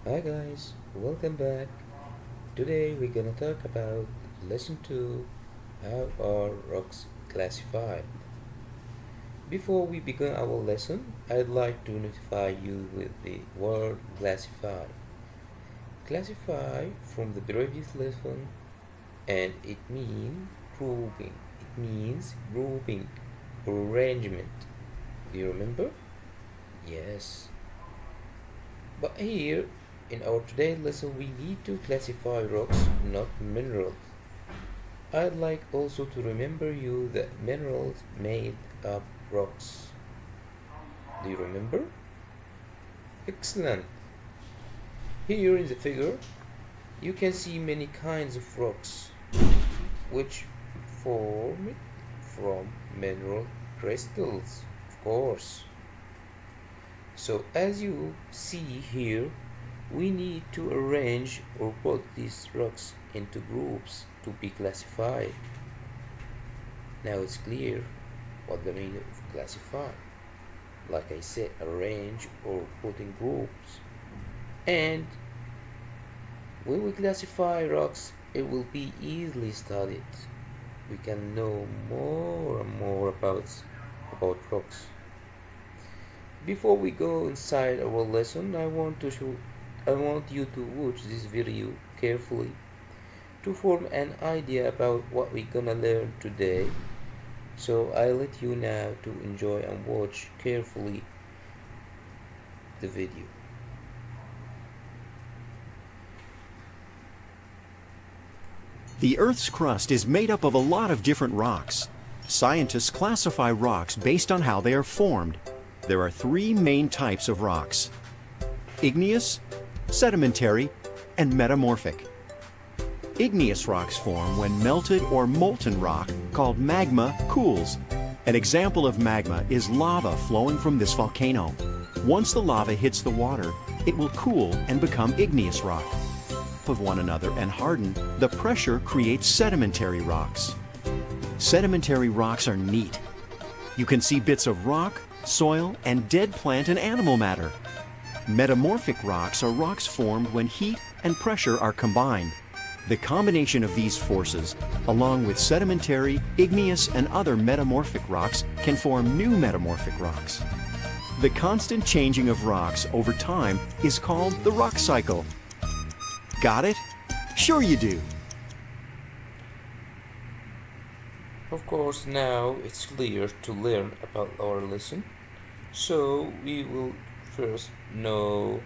Hi guys, welcome back. Today we're gonna talk about lesson 2, how are rocks classified. Before we begin our lesson, I'd like to notify you with the word classify. Classify from the previous lesson and it means grouping. It means grouping or arrangement. Do you remember? Yes. But here in our today's lesson we need to classify rocks, not minerals. I'd like also to remember you that minerals made up rocks. Do you remember? Excellent. Here in the figure you can see many kinds of rocks which formed from mineral crystals, of course. So as you see here, we need to arrange or put these rocks into groups to be classified. Now it's clear what the meaning of classify. Like I said, arrange or put in groups. And when we classify rocks, it will be easily studied. We can know more and more about rocks. Before we go inside our lesson, I want you to watch this video carefully to form an idea about what we're gonna learn today. So I let you now to enjoy and watch carefully the video. The Earth's crust is made up of a lot of different rocks. Scientists classify rocks based on how they are formed. There are three main types of rocks: igneous, sedimentary, and metamorphic. Igneous rocks form when melted or molten rock, called magma, cools. An example of magma is lava flowing from this volcano. Once the lava hits the water, it will cool and become igneous rock. Of one another and harden, the pressure creates sedimentary rocks. Sedimentary rocks are neat. You can see bits of rock, soil, and dead plant and animal matter. Metamorphic rocks are rocks formed when heat and pressure are combined. The combination of these forces, along with sedimentary, igneous, and other metamorphic rocks, can form new metamorphic rocks. The constant changing of rocks over time is called the rock cycle. Got it? Sure you do. Of course, now it's clear to learn about our lesson. So we will first know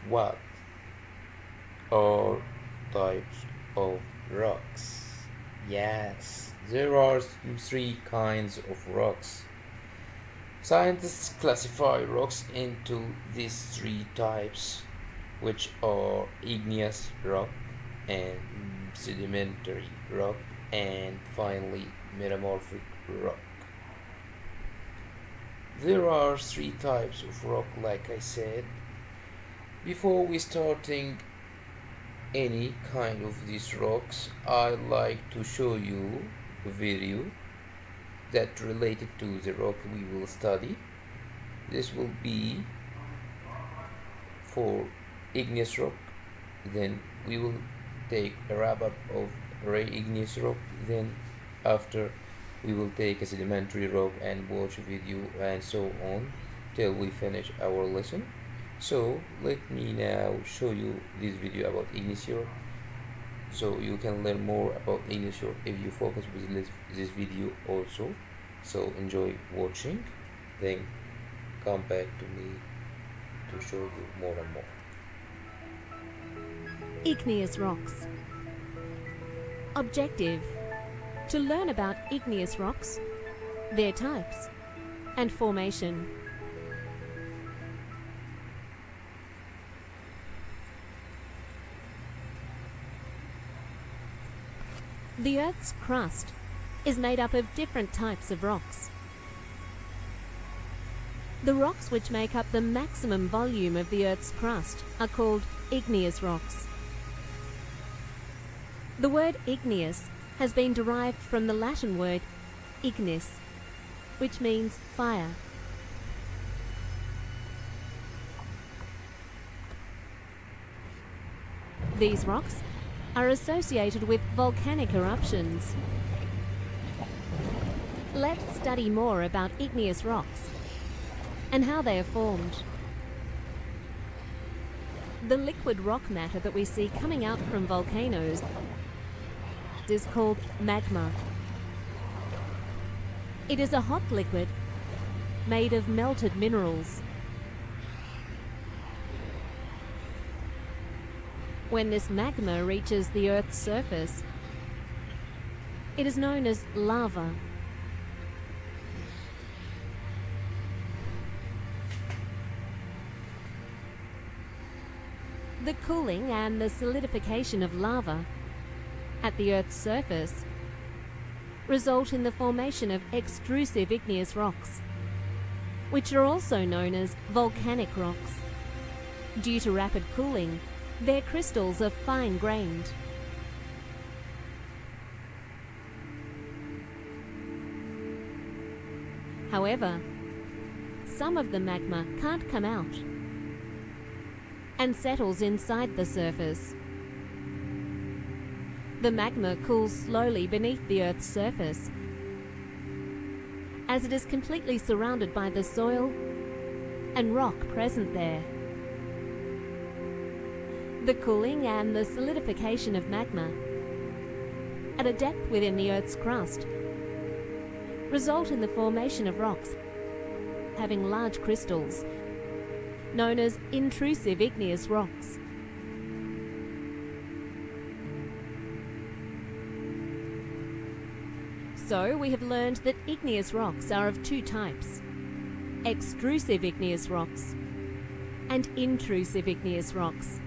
what are types of rocks. Yes, there are three kinds of rocks. Scientists classify rocks into these three types, which are igneous rock and sedimentary rock and finally metamorphic rock. There are three types of rock, like I said. Before we starting any kind of these rocks, I'd like to show you a video that related to the rock we will study. This will be for igneous rock, then we will take a wrap up of igneous rock, then after we will take a sedimentary rock and watch a video and so on till we finish our lesson. So let me now show you this video about igneous rock so you can learn more about igneous rock if you focus with this video also. So enjoy watching, then come back to me to show you more and more. Igneous rocks. Objective: to learn about igneous rocks, their types, and formation. The Earth's crust is made up of different types of rocks. The rocks which make up the maximum volume of the Earth's crust are called igneous rocks. The word igneous has been derived from the Latin word ignis, which means fire. These rocks are associated with volcanic eruptions. Let's study more about igneous rocks and how they are formed. The liquid rock matter that we see coming out from volcanoes is called magma. It is a hot liquid made of melted minerals. When this magma reaches the Earth's surface, it is known as lava. The cooling and the solidification of lava at the Earth's surface result in the formation of extrusive igneous rocks, which are also known as volcanic rocks. Due to rapid cooling, their crystals are fine-grained. However, some of the magma can't come out and settles inside the surface. The magma cools slowly beneath the Earth's surface, as it is completely surrounded by the soil and rock present there. The cooling and the solidification of magma at a depth within the Earth's crust result in the formation of rocks having large crystals, known as intrusive igneous rocks. So we have learned that igneous rocks are of two types: extrusive igneous rocks and intrusive igneous rocks.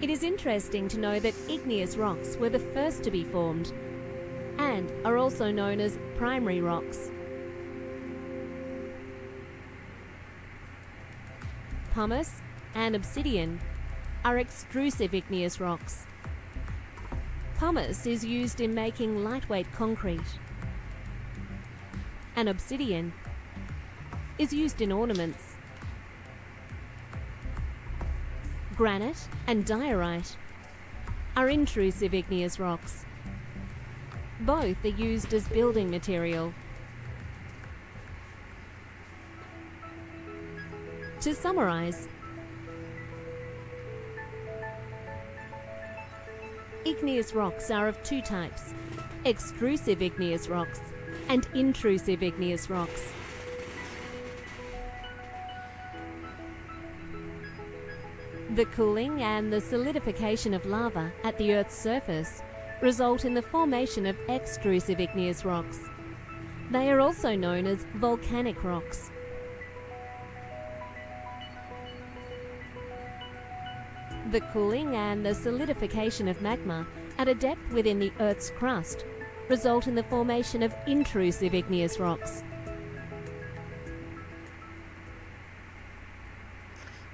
It is interesting to know that igneous rocks were the first to be formed and are also known as primary rocks. Pumice and obsidian are extrusive igneous rocks. Pumice is used in making lightweight concrete, and obsidian is used in ornaments. Granite and diorite are intrusive igneous rocks. Both are used as building material. To summarize, igneous rocks are of two types: extrusive igneous rocks and intrusive igneous rocks. The cooling and the solidification of lava at the Earth's surface result in the formation of extrusive igneous rocks. They are also known as volcanic rocks. The cooling and the solidification of magma at a depth within the Earth's crust result in the formation of intrusive igneous rocks.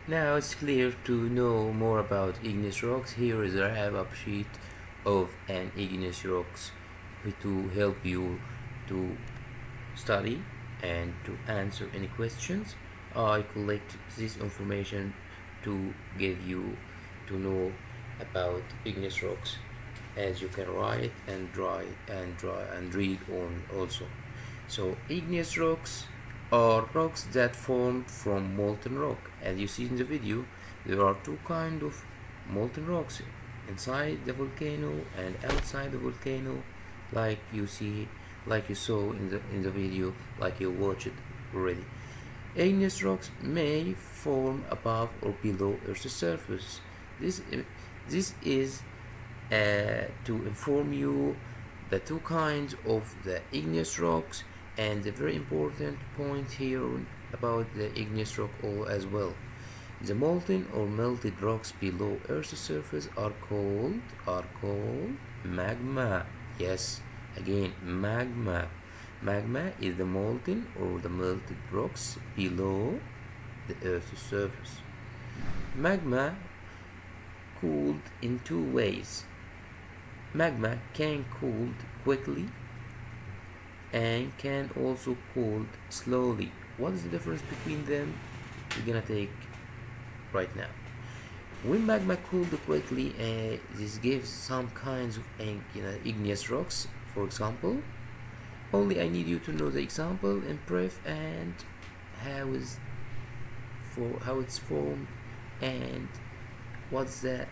Now it's clear to know more about igneous rocks. Here is a wrap-up sheet of an igneous rocks to help you to study and to answer any questions. I collect this information to give you to know about igneous rocks, as you can write and and read on also. So igneous rocks are rocks that formed from molten rock. As you see in the video, there are two kinds of molten rocks, inside the volcano and outside the volcano, like you saw in the video, like you watched it already. Igneous rocks may form above or below Earth's surface. This is to inform you the two kinds of the igneous rocks, and the very important point here about the igneous rock as well. The molten or melted rocks below Earth's surface are called magma. Yes, again, magma. Magma is the molten or the melted rocks below the Earth's surface. Magma cooled in two ways. Magma can cool quickly and can also cool slowly. What is the difference between them? We're gonna take right now. When magma cooled quickly, this gives some kinds of igneous rocks. For example, only I need you to know the example in brief and how it's formed and what's the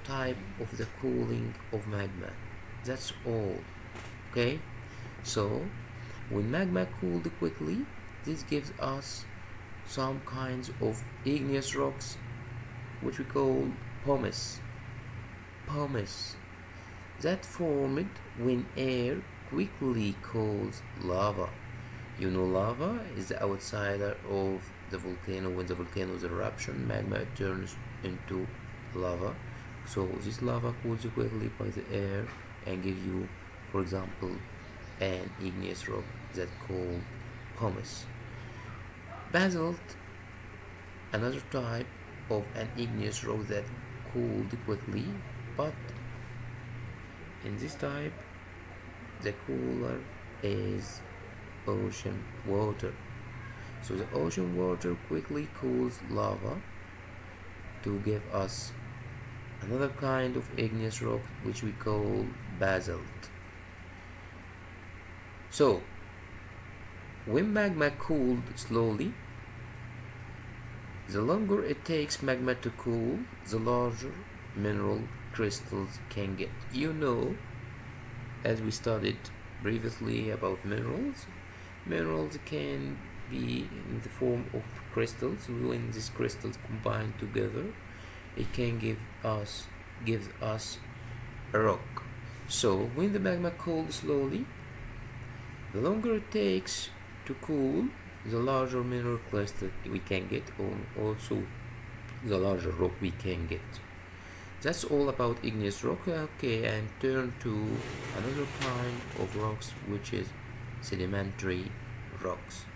type of the cooling of magma. That's all. Okay, so when magma cooled quickly, this gives us some kinds of igneous rocks which we call pumice that formed when air quickly cools lava. You know, lava is the outsider of the volcano. When the volcano is eruption, magma turns into lava. So this lava cools quickly by the air and give you, for example, an igneous rock that called pumice. Basalt, another type of an igneous rock that cooled quickly, but in this type the cooler is ocean water. So the ocean water quickly cools lava to give us another kind of igneous rock which we call basalt. So when magma cooled slowly, the longer it takes magma to cool, the larger mineral crystals can get. You know, as we studied previously about minerals, minerals can be in the form of crystals. When these crystals combine together, it can gives us a rock. So when the magma cools slowly, the longer it takes to cool, the larger mineral crystal we can get, or also the larger rock we can get. That's all about igneous rock. Okay, and turn to another kind of rocks, which is sedimentary rocks.